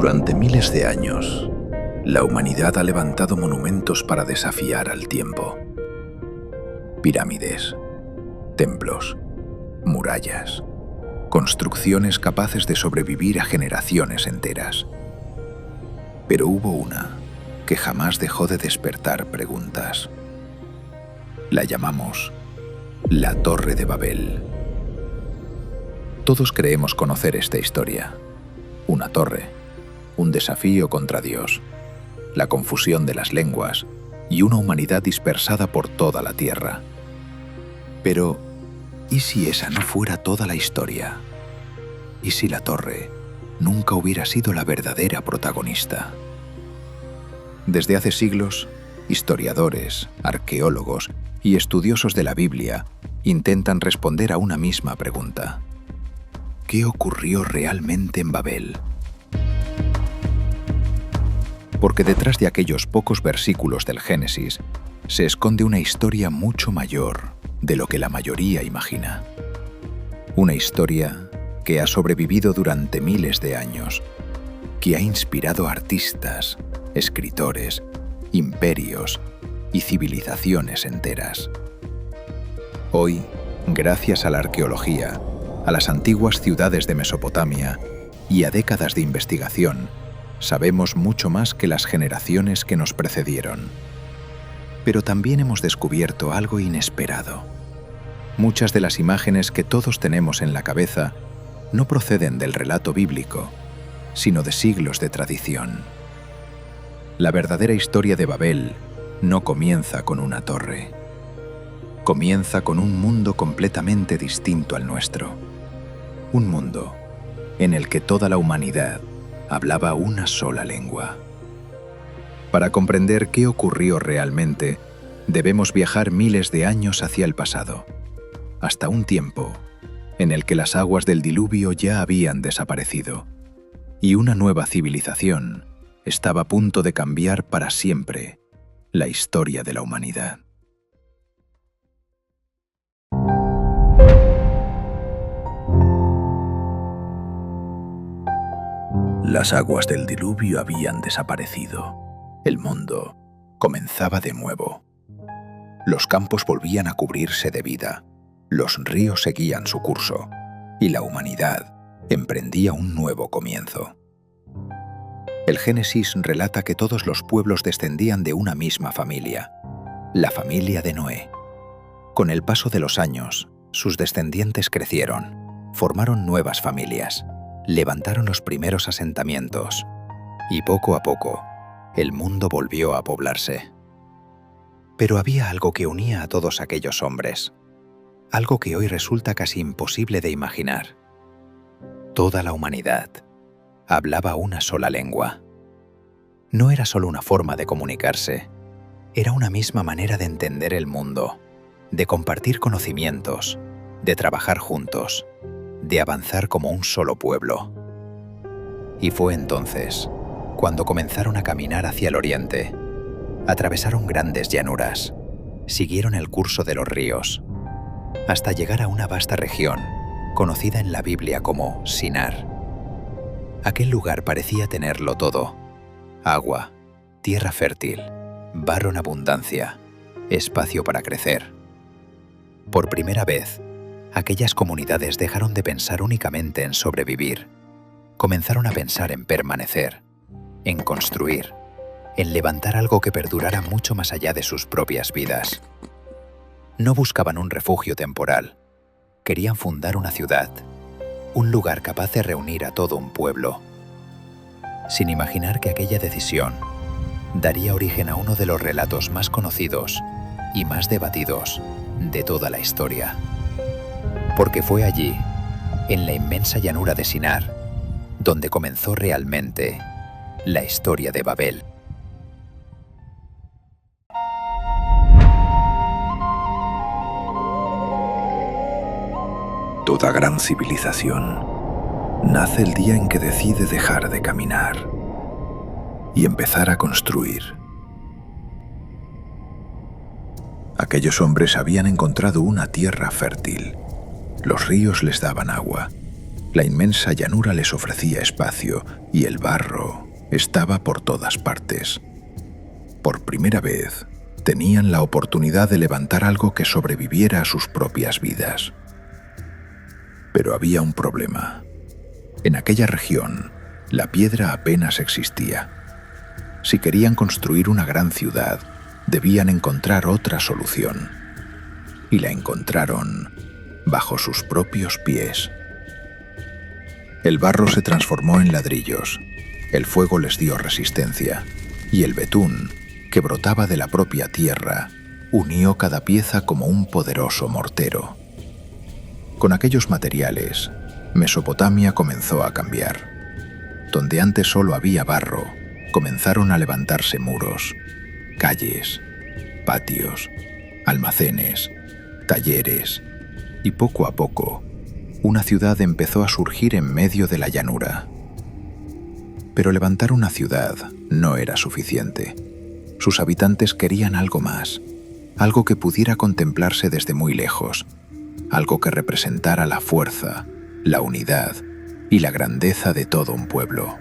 Durante miles de años, la humanidad ha levantado monumentos para desafiar al tiempo. Pirámides, templos, murallas, construcciones capaces de sobrevivir a generaciones enteras. Pero hubo una que jamás dejó de despertar preguntas. La llamamos la Torre de Babel. Todos creemos conocer esta historia. Una torre, un desafío contra Dios, la confusión de las lenguas y una humanidad dispersada por toda la tierra. Pero, ¿y si esa no fuera toda la historia? ¿Y si la torre nunca hubiera sido la verdadera protagonista? Desde hace siglos, historiadores, arqueólogos y estudiosos de la Biblia intentan responder a una misma pregunta. ¿Qué ocurrió realmente en Babel? Porque detrás de aquellos pocos versículos del Génesis se esconde una historia mucho mayor de lo que la mayoría imagina. Una historia que ha sobrevivido durante miles de años, que ha inspirado a artistas, escritores, imperios y civilizaciones enteras. Hoy, gracias a la arqueología, a las antiguas ciudades de Mesopotamia y a décadas de investigación, sabemos mucho más que las generaciones que nos precedieron. Pero también hemos descubierto algo inesperado. Muchas de las imágenes que todos tenemos en la cabeza no proceden del relato bíblico, sino de siglos de tradición. La verdadera historia de Babel no comienza con una torre. Comienza con un mundo completamente distinto al nuestro. Un mundo en el que toda la humanidad hablaba una sola lengua. Para comprender qué ocurrió realmente, debemos viajar miles de años hacia el pasado, hasta un tiempo en el que las aguas del diluvio ya habían desaparecido y una nueva civilización estaba a punto de cambiar para siempre la historia de la humanidad. Las aguas del diluvio habían desaparecido. El mundo comenzaba de nuevo. Los campos volvían a cubrirse de vida, los ríos seguían su curso y la humanidad emprendía un nuevo comienzo. El Génesis relata que todos los pueblos descendían de una misma familia, la familia de Noé. Con el paso de los años, sus descendientes crecieron, formaron nuevas familias, levantaron los primeros asentamientos y poco a poco el mundo volvió a poblarse. Pero había algo que unía a todos aquellos hombres, algo que hoy resulta casi imposible de imaginar. Toda la humanidad hablaba una sola lengua. No era solo una forma de comunicarse, era una misma manera de entender el mundo, de compartir conocimientos, de trabajar juntos, de avanzar como un solo pueblo. Y fue entonces cuando comenzaron a caminar hacia el oriente. Atravesaron grandes llanuras, siguieron el curso de los ríos, hasta llegar a una vasta región, conocida en la Biblia como Sinar. Aquel lugar parecía tenerlo todo: agua, tierra fértil, barro en abundancia, espacio para crecer. Por primera vez, aquellas comunidades dejaron de pensar únicamente en sobrevivir. Comenzaron a pensar en permanecer, en construir, en levantar algo que perdurara mucho más allá de sus propias vidas. No buscaban un refugio temporal, querían fundar una ciudad, un lugar capaz de reunir a todo un pueblo, sin imaginar que aquella decisión daría origen a uno de los relatos más conocidos y más debatidos de toda la historia. Porque fue allí, en la inmensa llanura de Sinar, donde comenzó realmente la historia de Babel. Toda gran civilización nace el día en que decide dejar de caminar y empezar a construir. Aquellos hombres habían encontrado una tierra fértil. Los ríos les daban agua La inmensa llanura les ofrecía espacio y el barro estaba por todas partes. Por primera vez, tenían la oportunidad de levantar algo que sobreviviera a sus propias vidas. Pero había un problema. En aquella región, la piedra apenas existía. Si querían construir una gran ciudad, debían encontrar otra solución. Y la encontraron bajo sus propios pies. El barro se transformó en ladrillos, el fuego les dio resistencia, y el betún, que brotaba de la propia tierra, unió cada pieza como un poderoso mortero. Con aquellos materiales, Mesopotamia comenzó a cambiar. Donde antes solo había barro, comenzaron a levantarse muros, calles, patios, almacenes, talleres, y poco a poco, una ciudad empezó a surgir en medio de la llanura. Pero levantar una ciudad no era suficiente. Sus habitantes querían algo más, algo que pudiera contemplarse desde muy lejos, algo que representara la fuerza, la unidad y la grandeza de todo un pueblo.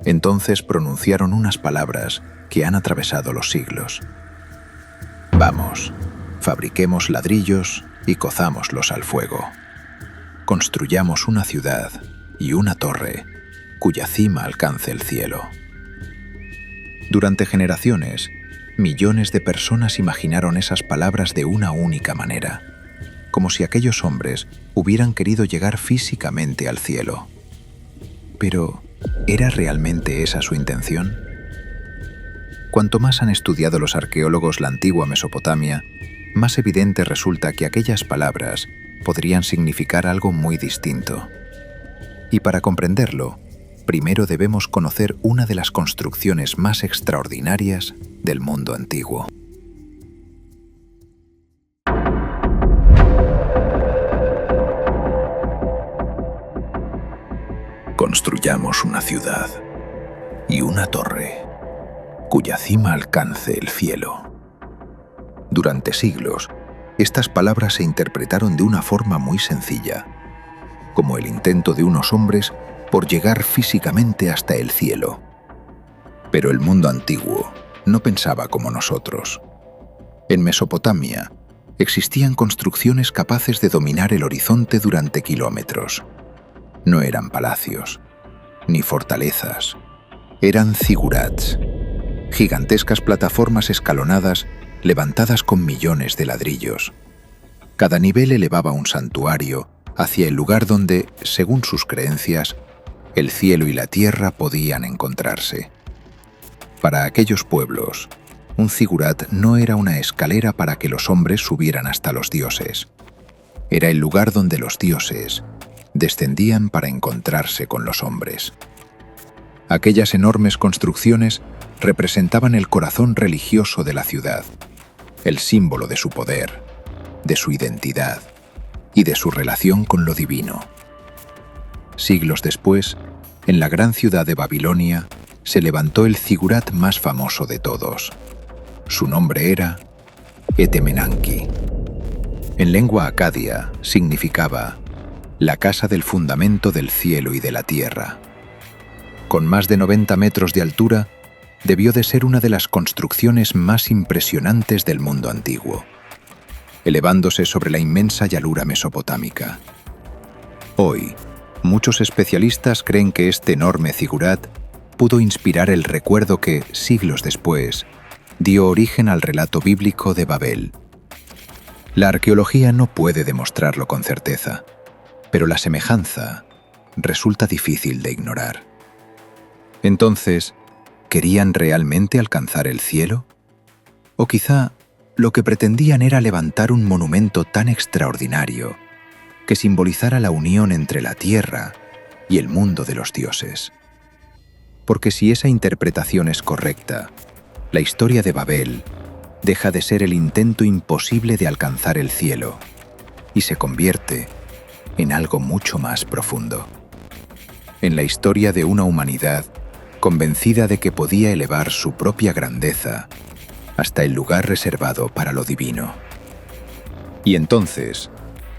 Entonces pronunciaron unas palabras que han atravesado los siglos. Vamos, fabriquemos ladrillos y cozámoslos al fuego. Construyamos una ciudad y una torre cuya cima alcance el cielo. Durante generaciones, millones de personas imaginaron esas palabras de una única manera, como si aquellos hombres hubieran querido llegar físicamente al cielo. Pero, ¿era realmente esa su intención? Cuanto más han estudiado los arqueólogos la antigua Mesopotamia, más evidente resulta que aquellas palabras podrían significar algo muy distinto. Y para comprenderlo, primero debemos conocer una de las construcciones más extraordinarias del mundo antiguo. Construyamos una ciudad y una torre cuya cima alcance el cielo. Durante siglos, estas palabras se interpretaron de una forma muy sencilla, como el intento de unos hombres por llegar físicamente hasta el cielo. Pero el mundo antiguo no pensaba como nosotros. En Mesopotamia existían construcciones capaces de dominar el horizonte durante kilómetros. No eran palacios, ni fortalezas, eran zigurats, gigantescas plataformas escalonadas levantadas con millones de ladrillos. Cada nivel elevaba un santuario hacia el lugar donde, según sus creencias, el cielo y la tierra podían encontrarse. Para aquellos pueblos, un zigurat no era una escalera para que los hombres subieran hasta los dioses. Era el lugar donde los dioses descendían para encontrarse con los hombres. Aquellas enormes construcciones representaban el corazón religioso de la ciudad, el símbolo de su poder, de su identidad y de su relación con lo divino. Siglos después, en la gran ciudad de Babilonia, se levantó el zigurat más famoso de todos. Su nombre era Etemenanki. En lengua acadia significaba la casa del fundamento del cielo y de la tierra. Con más de 90 metros de altura, debió de ser una de las construcciones más impresionantes del mundo antiguo, elevándose sobre la inmensa llanura mesopotámica. Hoy, muchos especialistas creen que este enorme zigurat pudo inspirar el recuerdo que, siglos después, dio origen al relato bíblico de Babel. La arqueología no puede demostrarlo con certeza, pero la semejanza resulta difícil de ignorar. Entonces, ¿querían realmente alcanzar el cielo? O quizá lo que pretendían era levantar un monumento tan extraordinario que simbolizara la unión entre la tierra y el mundo de los dioses. Porque si esa interpretación es correcta, la historia de Babel deja de ser el intento imposible de alcanzar el cielo y se convierte en algo mucho más profundo. En la historia de una humanidad convencida de que podía elevar su propia grandeza hasta el lugar reservado para lo divino. Y entonces,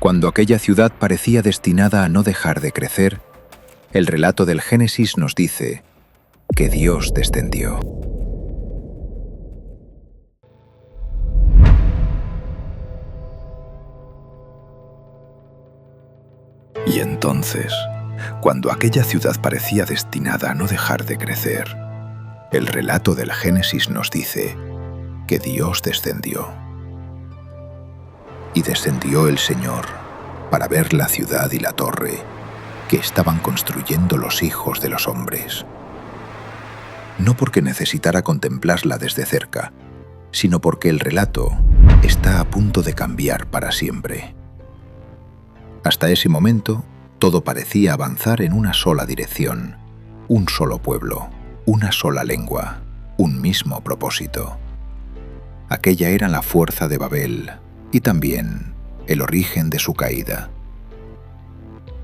Cuando aquella ciudad parecía destinada a no dejar de crecer, el relato del Génesis nos dice que Dios descendió. Y entonces, cuando aquella ciudad parecía destinada a no dejar de crecer, el relato del Génesis nos dice que Dios descendió. Y descendió el Señor para ver la ciudad y la torre que estaban construyendo los hijos de los hombres. No porque necesitara contemplarla desde cerca, sino porque el relato está a punto de cambiar para siempre. Hasta ese momento, todo parecía avanzar en una sola dirección, un solo pueblo, una sola lengua, un mismo propósito. Aquella era la fuerza de Babel y también el origen de su caída.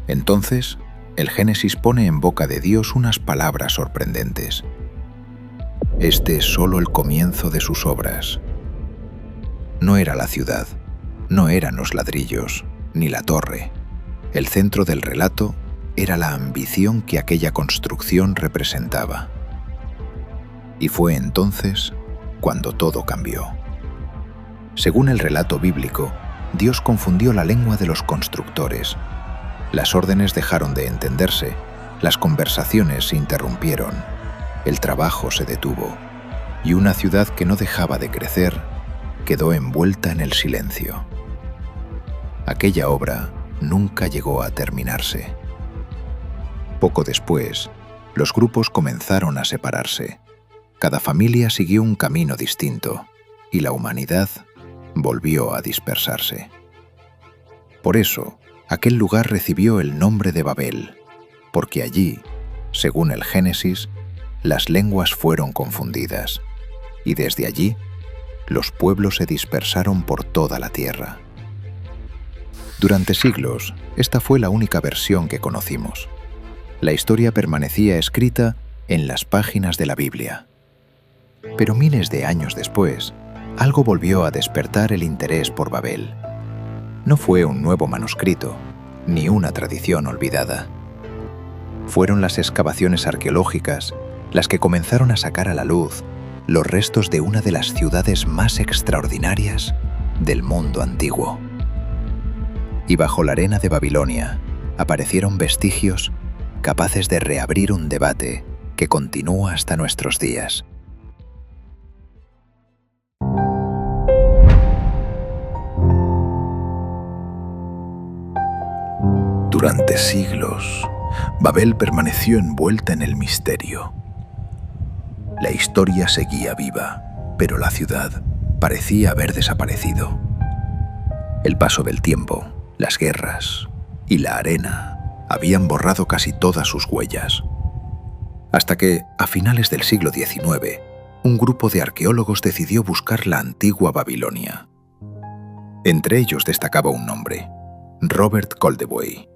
Entonces, el Génesis pone en boca de Dios unas palabras sorprendentes. Este es solo el comienzo de sus obras. No era la ciudad, no eran los ladrillos, ni la torre. El centro del relato era la ambición que aquella construcción representaba. Y fue entonces cuando todo cambió. Según el relato bíblico, Dios confundió la lengua de los constructores. Las órdenes dejaron de entenderse, las conversaciones se interrumpieron, el trabajo se detuvo, y una ciudad que no dejaba de crecer quedó envuelta en el silencio. Aquella obra nunca llegó a terminarse. Poco después, los grupos comenzaron a separarse. Cada familia siguió un camino distinto, y la humanidad volvió a dispersarse. Por eso, aquel lugar recibió el nombre de Babel, porque allí, según el Génesis, las lenguas fueron confundidas, y desde allí, los pueblos se dispersaron por toda la tierra. Durante siglos, esta fue la única versión que conocimos. La historia permanecía escrita en las páginas de la Biblia. Pero miles de años después, algo volvió a despertar el interés por Babel. No fue un nuevo manuscrito, ni una tradición olvidada. Fueron las excavaciones arqueológicas las que comenzaron a sacar a la luz los restos de una de las ciudades más extraordinarias del mundo antiguo. Y bajo la arena de Babilonia aparecieron vestigios capaces de reabrir un debate que continúa hasta nuestros días. Durante siglos, Babel permaneció envuelta en el misterio. La historia seguía viva, pero la ciudad parecía haber desaparecido. El paso del tiempo, las guerras y la arena habían borrado casi todas sus huellas. Hasta que, a finales del siglo XIX, un grupo de arqueólogos decidió buscar la antigua Babilonia. Entre ellos destacaba un nombre, Robert Koldewey.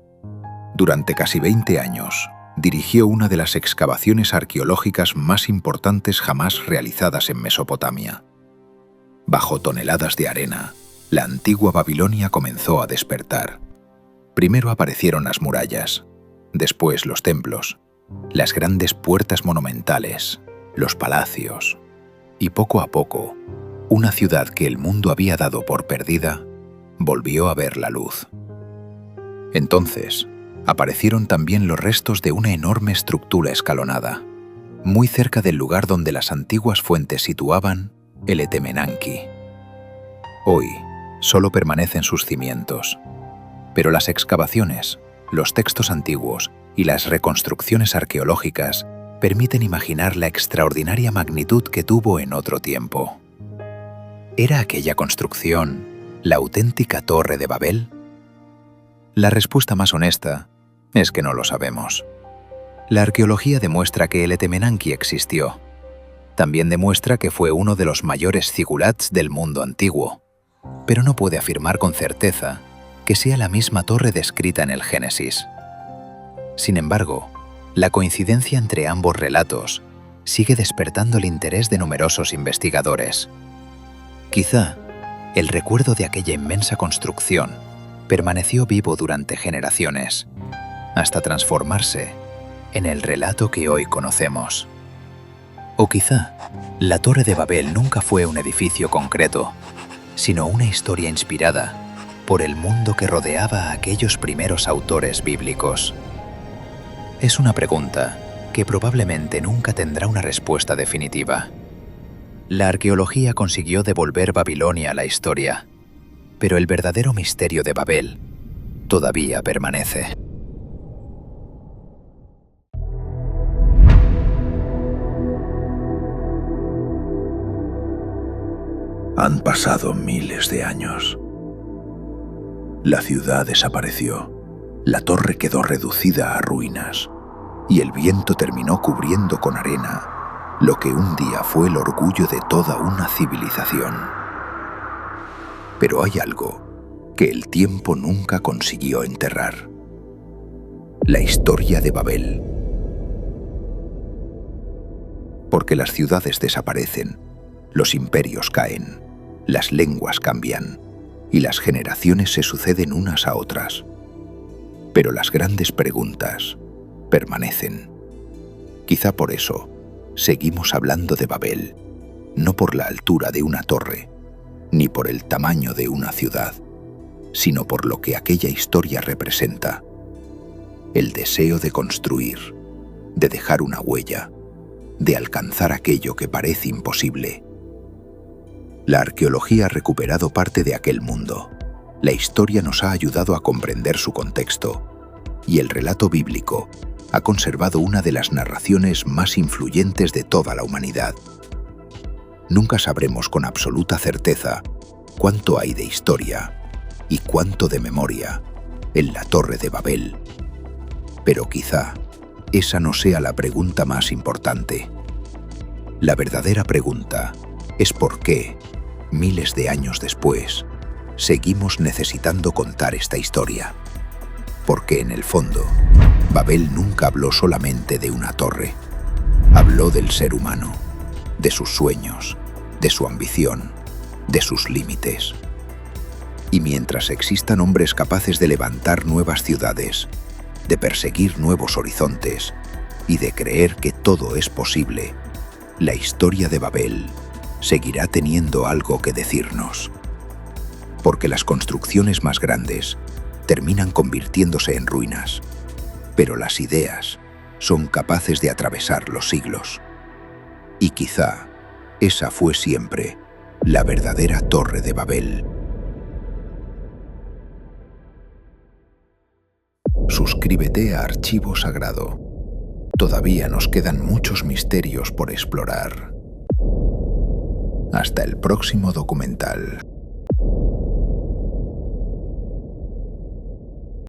Durante casi 20 años, dirigió una de las excavaciones arqueológicas más importantes jamás realizadas en Mesopotamia. Bajo toneladas de arena, la antigua Babilonia comenzó a despertar. Primero aparecieron las murallas, después los templos, las grandes puertas monumentales, los palacios, y poco a poco, una ciudad que el mundo había dado por perdida, volvió a ver la luz. Entonces, aparecieron también los restos de una enorme estructura escalonada, muy cerca del lugar donde las antiguas fuentes situaban el Etemenanki. Hoy, solo permanecen sus cimientos, pero las excavaciones, los textos antiguos y las reconstrucciones arqueológicas permiten imaginar la extraordinaria magnitud que tuvo en otro tiempo. ¿Era aquella construcción la auténtica Torre de Babel? La respuesta más honesta es que no lo sabemos. La arqueología demuestra que el Etemenanki existió. También demuestra que fue uno de los mayores zigurats del mundo antiguo, pero no puede afirmar con certeza que sea la misma torre descrita en el Génesis. Sin embargo, la coincidencia entre ambos relatos sigue despertando el interés de numerosos investigadores. Quizá el recuerdo de aquella inmensa construcción permaneció vivo durante generaciones, hasta transformarse en el relato que hoy conocemos. O quizá, la Torre de Babel nunca fue un edificio concreto, sino una historia inspirada por el mundo que rodeaba a aquellos primeros autores bíblicos. Es una pregunta que probablemente nunca tendrá una respuesta definitiva. La arqueología consiguió devolver Babilonia a la historia, pero el verdadero misterio de Babel todavía permanece. Han pasado miles de años. La ciudad desapareció, la torre quedó reducida a ruinas y el viento terminó cubriendo con arena lo que un día fue el orgullo de toda una civilización. Pero hay algo que el tiempo nunca consiguió enterrar: la historia de Babel. Porque las ciudades desaparecen, los imperios caen, las lenguas cambian y las generaciones se suceden unas a otras. Pero las grandes preguntas permanecen. Quizá por eso seguimos hablando de Babel, no por la altura de una torre, ni por el tamaño de una ciudad, sino por lo que aquella historia representa: el deseo de construir, de dejar una huella, de alcanzar aquello que parece imposible. La arqueología ha recuperado parte de aquel mundo. La historia nos ha ayudado a comprender su contexto, y el relato bíblico ha conservado una de las narraciones más influyentes de toda la humanidad. Nunca sabremos con absoluta certeza cuánto hay de historia y cuánto de memoria en la Torre de Babel. Pero quizá esa no sea la pregunta más importante. La verdadera pregunta es por qué, miles de años después, seguimos necesitando contar esta historia. Porque en el fondo, Babel nunca habló solamente de una torre. Habló del ser humano, de sus sueños, de su ambición, de sus límites. Y mientras existan hombres capaces de levantar nuevas ciudades, de perseguir nuevos horizontes y de creer que todo es posible, la historia de Babel seguirá teniendo algo que decirnos. Porque las construcciones más grandes terminan convirtiéndose en ruinas, pero las ideas son capaces de atravesar los siglos. Y quizá esa fue siempre la verdadera Torre de Babel. Suscríbete a Archivo Sagrado. Todavía nos quedan muchos misterios por explorar. Hasta el próximo documental.